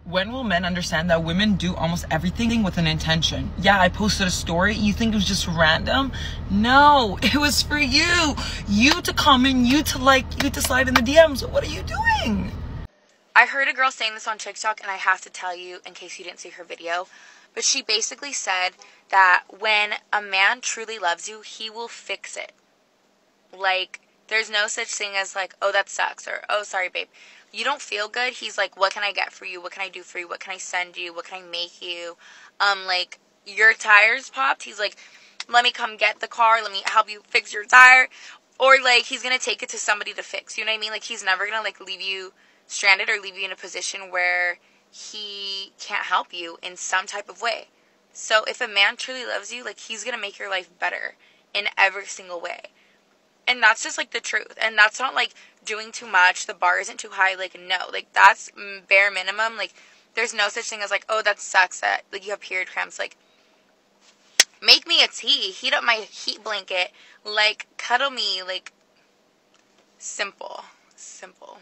When will men understand that women do almost everything with an intention? Yeah, I posted a story. You think it was just random? No, it was for you. You to comment, you to like, you to slide in the DMs. What are you doing? I heard a girl saying this on TikTok, and I have to tell you in case you didn't see her video. But she basically said that when a man truly loves you, he will fix it. Like, there's no such thing as like, oh, that sucks, or oh, sorry, babe. You don't feel good, he's like, what can I get for you? What can I do for you? What can I send you? What can I make you? Like, your tires popped, he's like, let me come get the car, let me help you fix your tire. Or, like, he's gonna take it to somebody to fix, you know what I mean? Like, he's never gonna, like, leave you stranded or leave you in a position where he can't help you in some type of way. So, if a man truly loves you, like, he's gonna make your life better in every single way. And that's just, like, the truth. And that's not, like, doing too much. The bar isn't too high. Like, no. Like, that's bare minimum. Like, there's no such thing as, like, oh, that sucks that, like, you have period cramps. Like, make me a tea. Heat up my heat blanket. Like, cuddle me. Like, simple. Simple.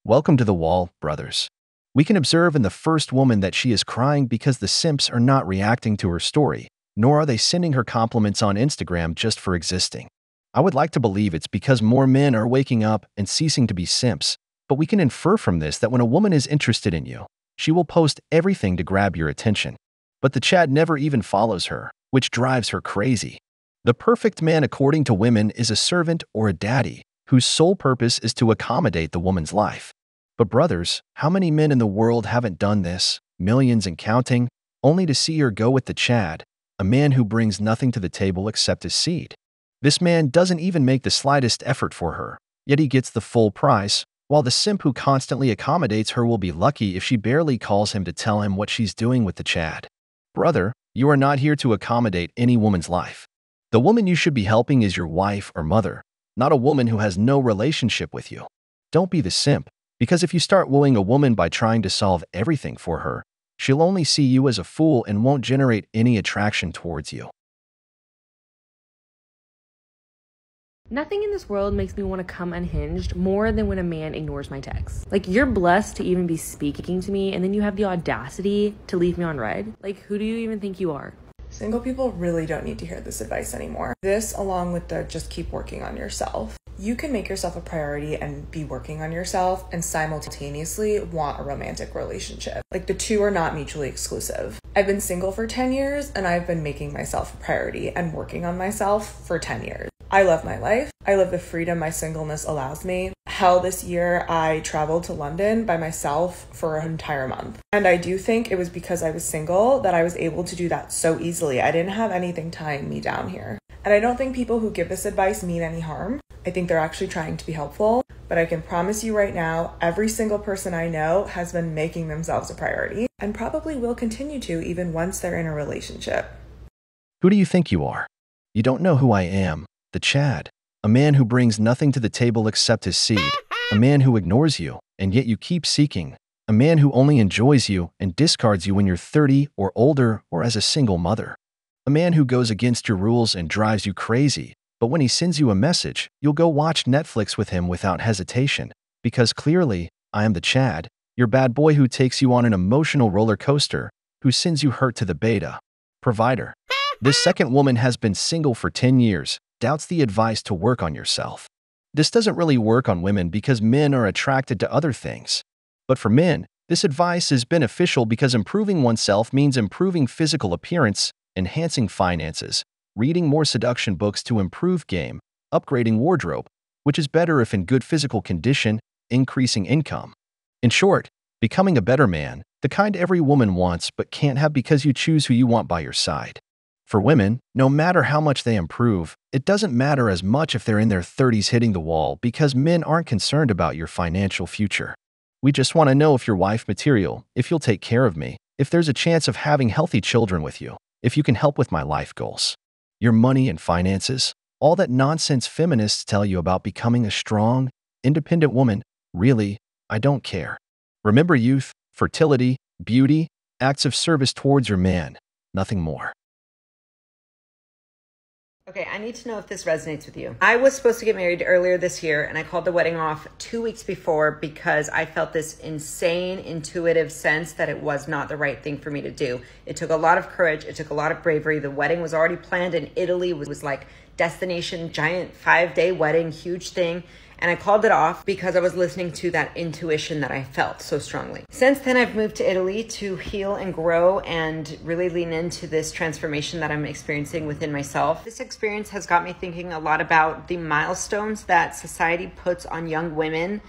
Welcome to the wall, brothers. We can observe in the first woman that she is crying because the simps are not reacting to her story, nor are they sending her compliments on Instagram just for existing. I would like to believe it's because more men are waking up and ceasing to be simps, but we can infer from this that when a woman is interested in you, she will post everything to grab your attention. But the Chad never even follows her, which drives her crazy. The perfect man according to women is a servant or a daddy, whose sole purpose is to accommodate the woman's life. But brothers, how many men in the world haven't done this, millions and counting, only to see her go with the Chad, a man who brings nothing to the table except his seed? This man doesn't even make the slightest effort for her, yet he gets the full price, while the simp who constantly accommodates her will be lucky if she barely calls him to tell him what she's doing with the Chad. Brother, you are not here to accommodate any woman's life. The woman you should be helping is your wife or mother, not a woman who has no relationship with you. Don't be the simp, because if you start wooing a woman by trying to solve everything for her, she'll only see you as a fool and won't generate any attraction towards you. Nothing in this world makes me want to come unhinged more than when a man ignores my texts. Like, you're blessed to even be speaking to me, and then you have the audacity to leave me on red. Like, who do you even think you are? Single people really don't need to hear this advice anymore. This, along with the just keep working on yourself. You can make yourself a priority and be working on yourself and simultaneously want a romantic relationship. Like, the two are not mutually exclusive. I've been single for 10 years and I've been making myself a priority and working on myself for 10 years. I love my life. I love the freedom my singleness allows me. Hell, this year I traveled to London by myself for an entire month. And I do think it was because I was single that I was able to do that so easily. I didn't have anything tying me down here. And I don't think people who give this advice mean any harm. I think they're actually trying to be helpful. But I can promise you right now, every single person I know has been making themselves a priority and probably will continue to even once they're in a relationship. Who do you think you are? You don't know who I am. The Chad, a man who brings nothing to the table except his seed, a man who ignores you, and yet you keep seeking, a man who only enjoys you and discards you when you're 30 or older or as a single mother, a man who goes against your rules and drives you crazy, but when he sends you a message, you'll go watch Netflix with him without hesitation, because clearly, I am the Chad, your bad boy who takes you on an emotional roller coaster, who sends you hurt to the beta provider. This second woman has been single for 10 years, doubts the advice to work on yourself. This doesn't really work on women because men are attracted to other things. But for men, this advice is beneficial because improving oneself means improving physical appearance, enhancing finances, reading more seduction books to improve game, upgrading wardrobe, which is better if in good physical condition, increasing income. In short, becoming a better man, the kind every woman wants but can't have because you choose who you want by your side. For women, no matter how much they improve, it doesn't matter as much if they're in their 30s hitting the wall because men aren't concerned about your financial future. We just want to know if you're wife material, if you'll take care of me, if there's a chance of having healthy children with you, if you can help with my life goals. Your money and finances, all that nonsense feminists tell you about becoming a strong, independent woman, really, I don't care. Remember youth, fertility, beauty, acts of service towards your man, nothing more. Okay, I need to know if this resonates with you. I was supposed to get married earlier this year, and I called the wedding off 2 weeks before because I felt this insane, intuitive sense that it was not the right thing for me to do. It took a lot of courage. It took a lot of bravery. The wedding was already planned in Italy. It was like destination, giant 5-day wedding, huge thing. And I called it off because I was listening to that intuition that I felt so strongly. Since then, I've moved to Italy to heal and grow and really lean into this transformation that I'm experiencing within myself. This experience has got me thinking a lot about the milestones that society puts on young women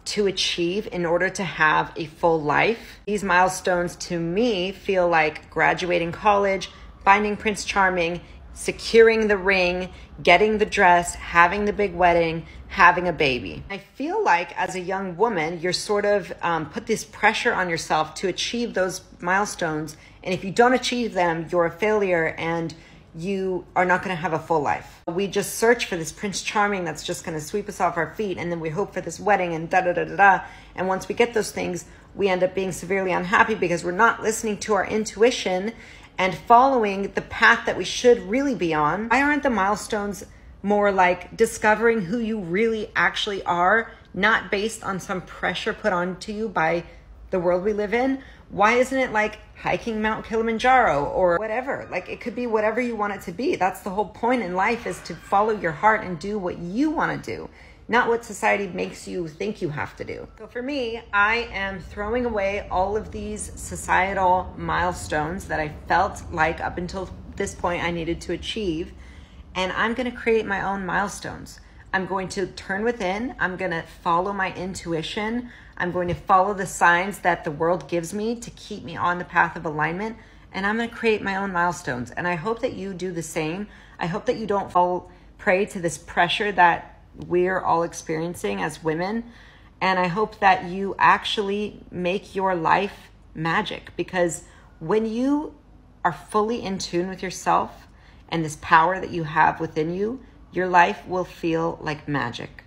to achieve in order to have a full life. These milestones to me feel like graduating college, finding Prince Charming, securing the ring, getting the dress, having the big wedding, having a baby. I feel like as a young woman, you're sort of put this pressure on yourself to achieve those milestones. And if you don't achieve them, you're a failure and you are not going to have a full life. We just search for this Prince Charming that's just going to sweep us off our feet. And then we hope for this wedding and da-da-da-da-da. And once we get those things, we end up being severely unhappy because we're not listening to our intuition and following the path that we should really be on. Why aren't the milestones more like discovering who you really actually are, not based on some pressure put onto you by the world we live in? Why isn't it like hiking Mount Kilimanjaro or whatever? Like it could be whatever you want it to be. That's the whole point in life, is to follow your heart and do what you want to do, not what society makes you think you have to do. So for me, I am throwing away all of these societal milestones that I felt like up until this point I needed to achieve. And I'm going to create my own milestones. I'm going to turn within. I'm going to follow my intuition. I'm going to follow the signs that the world gives me to keep me on the path of alignment. And I'm going to create my own milestones. And I hope that you do the same. I hope that you don't fall prey to this pressure that we're all experiencing as women. And I hope that you actually make your life magic, because when you are fully in tune with yourself and this power that you have within you, your life will feel like magic.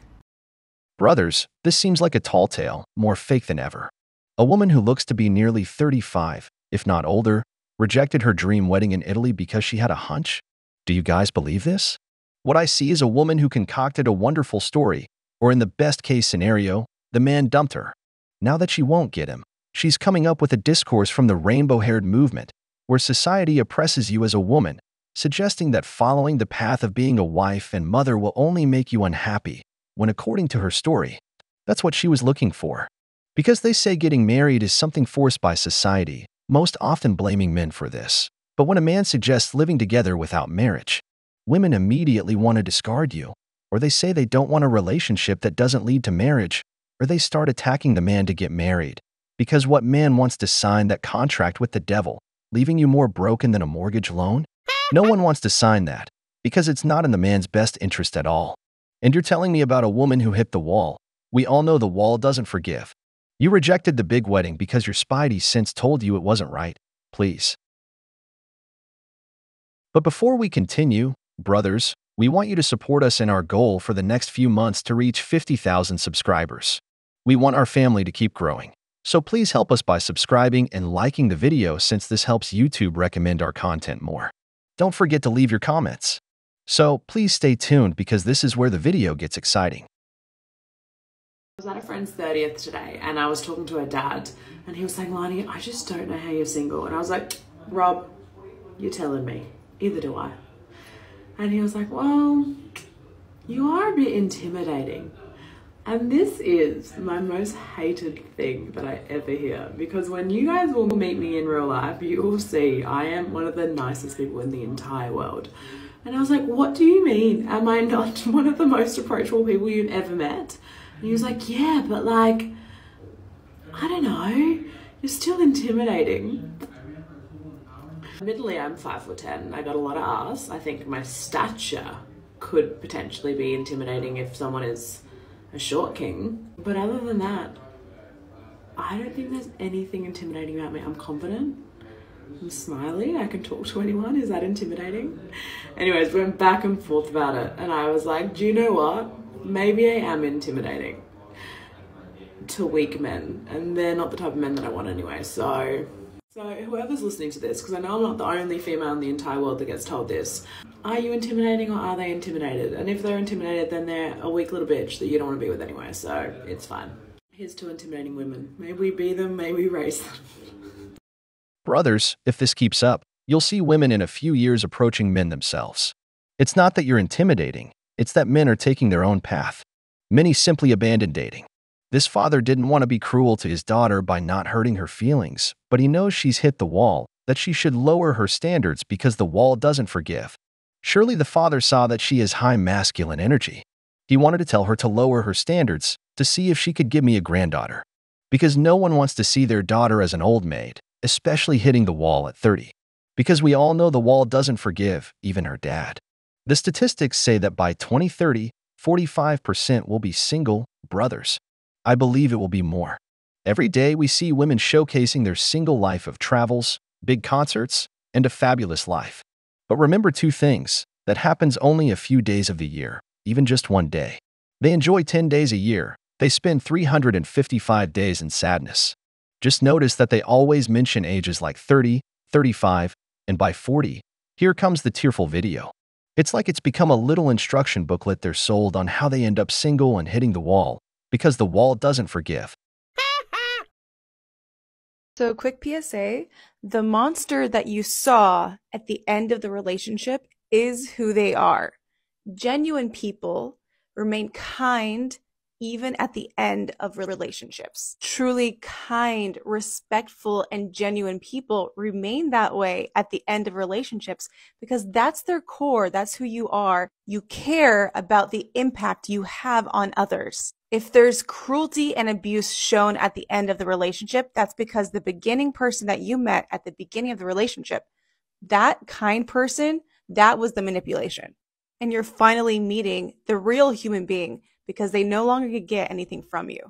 Brothers, this seems like a tall tale, more fake than ever. A woman who looks to be nearly 35, if not older, rejected her dream wedding in Italy because she had a hunch? Do you guys believe this? What I see is a woman who concocted a wonderful story, or in the best case scenario, the man dumped her. Now that she won't get him, she's coming up with a discourse from the rainbow-haired movement, where society oppresses you as a woman, suggesting that following the path of being a wife and mother will only make you unhappy, when according to her story, that's what she was looking for. Because they say getting married is something forced by society, most often blaming men for this. But when a man suggests living together without marriage, women immediately want to discard you, or they say they don't want a relationship that doesn't lead to marriage, or they start attacking the man to get married. Because what man wants to sign that contract with the devil, leaving you more broken than a mortgage loan? No one wants to sign that, because it's not in the man's best interest at all. And you're telling me about a woman who hit the wall. We all know the wall doesn't forgive. You rejected the big wedding because your spidey sense told you it wasn't right. Please. But before we continue, brothers, we want you to support us in our goal for the next few months to reach 50,000 subscribers. We want our family to keep growing. So please help us by subscribing and liking the video, since this helps YouTube recommend our content more. Don't forget to leave your comments. So please stay tuned, because this is where the video gets exciting. I was at a friend's 30th today and I was talking to her dad and he was saying, Lani, I just don't know how you're single. And I was like, Rob, you're telling me. Either do I. And he was like, well, you are a bit intimidating. And this is my most hated thing that I ever hear, because when you guys will meet me in real life, you will see I am one of the nicest people in the entire world. And I was like, what do you mean? Am I not one of the most approachable people you've ever met? And he was like, yeah, but like, I don't know, you're still intimidating. Admittedly, I'm 5'10". I got a lot of ass. I think my stature could potentially be intimidating if someone is a short king. But other than that, I don't think there's anything intimidating about me. I'm confident. I'm smiley. I can talk to anyone. Is that intimidating? Anyways, we went back and forth about it. And I was like, do you know what? Maybe I am intimidating to weak men. And they're not the type of men that I want anyway. So whoever's listening to this, because I know I'm not the only female in the entire world that gets told this, Are you intimidating or are they intimidated? And if they're intimidated, then they're a weak little bitch that you don't want to be with anyway, so it's fine. Here's to intimidating women. May we be them, may we raise them. Brothers, if this keeps up, you'll see women in a few years approaching men themselves. It's not that you're intimidating, it's that men are taking their own path. Many simply abandon dating. This father didn't want to be cruel to his daughter by not hurting her feelings, but he knows she's hit the wall, that she should lower her standards because the wall doesn't forgive. Surely the father saw that she has high masculine energy. He wanted to tell her to lower her standards to see if she could give me a granddaughter. Because no one wants to see their daughter as an old maid, especially hitting the wall at 30. Because we all know the wall doesn't forgive, even her dad. The statistics say that by 2030, 45% will be single brothers. I believe it will be more. Every day we see women showcasing their single life of travels, big concerts, and a fabulous life. But remember two things, that happens only a few days of the year, even just one day. They enjoy 10 days a year, they spend 355 days in sadness. Just notice that they always mention ages like 30, 35, and by 40, here comes the tearful video. It's like it's become a little instruction booklet they're sold on how they end up single and hitting the wall, because the wall doesn't forgive. So, quick PSA, the monster that you saw at the end of the relationship is who they are. Genuine people remain kind even at the end of relationships. Truly kind, respectful, and genuine people remain that way at the end of relationships because that's their core. That's who you are. You care about the impact you have on others. If there's cruelty and abuse shown at the end of the relationship, that's because the beginning person that you met at the beginning of the relationship, that kind person, that was the manipulation. And you're finally meeting the real human being because they no longer could get anything from you.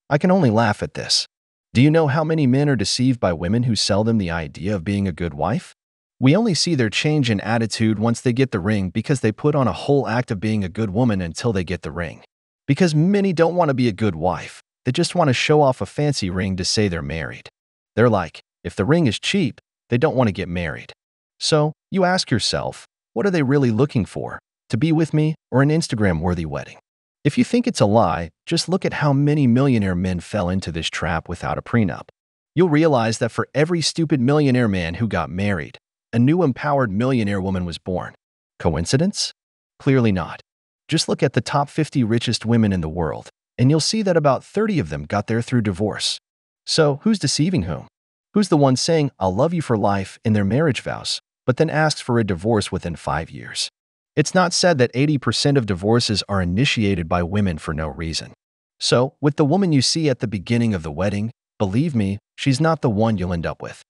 I can only laugh at this. Do you know how many men are deceived by women who sell them the idea of being a good wife? We only see their change in attitude once they get the ring because they put on a whole act of being a good woman until they get the ring. Because many don't want to be a good wife. They just want to show off a fancy ring to say they're married. They're like, if the ring is cheap, they don't want to get married. So, you ask yourself, what are they really looking for? To be with me or an Instagram-worthy wedding? If you think it's a lie, just look at how many millionaire men fell into this trap without a prenup. You'll realize that for every stupid millionaire man who got married, a new empowered millionaire woman was born. Coincidence? Clearly not. Just look at the top 50 richest women in the world, and you'll see that about 30 of them got there through divorce. So, who's deceiving whom? Who's the one saying, I'll love you for life in their marriage vows, but then asks for a divorce within 5 years? It's not said that 80% of divorces are initiated by women for no reason. So, with the woman you see at the beginning of the wedding, believe me, she's not the one you'll end up with.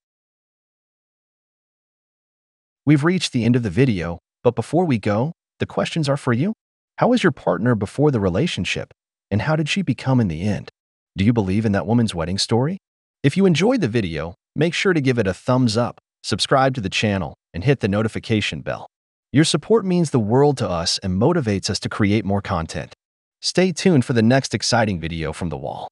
We've reached the end of the video, but before we go, the questions are for you. How was your partner before the relationship, and how did she become in the end? Do you believe in that woman's wedding story? If you enjoyed the video, make sure to give it a thumbs up, subscribe to the channel, and hit the notification bell. Your support means the world to us and motivates us to create more content. Stay tuned for the next exciting video from The Wall.